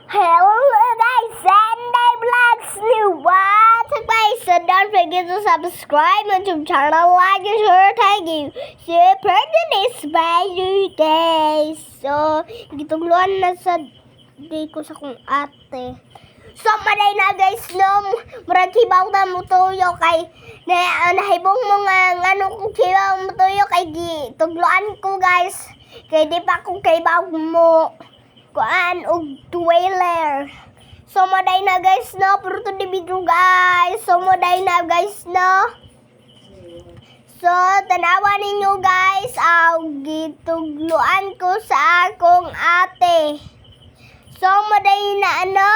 Hello guys, Sunday Vlogs new what's up guys? So don't forget to subscribe my YouTube channel, like and share, thank you. Super this day. So, gitugluan na sa day ko sa kong ate. So, maday na guys, no? Murag kibaw na mo tuyo kay nahibong mo nga ano kong kibaw mo tuyo kay gitugluan ko guys. Kay di pa kong kibaw mo kuan og dweller. So maday na guys no, pero to di video guys. So maday na guys no. So tanawa ninyo guys, gitugluan ko sa akong ate. So maday na ano?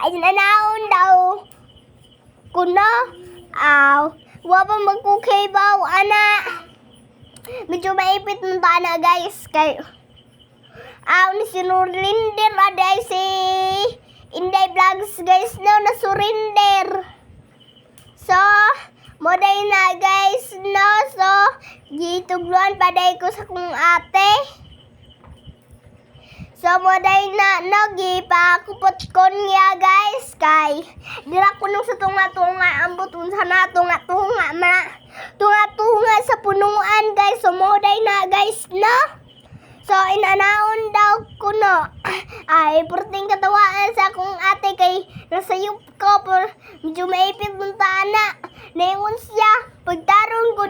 Inanaon daw kuno. Wa pa magkukibaw ana. Medyo maipit mo ta na guys kay ni sinurinder aday si Inday Vlogs guys no, nasurinder. So moday na guys no. So gitugluan paday ko sa kong ate. So moday na no, gipakupot ko niya guys kay dira ko nung sa tunga-tunga ambot unsa na tunga-tunga tunga sa punuan guys. So moday na guys no. So, inanaon daw ko no. Purting katawaan sa akong ate kay nasayop ko. Medyo maipit ng tana. Naingon siya. Pagtarong ko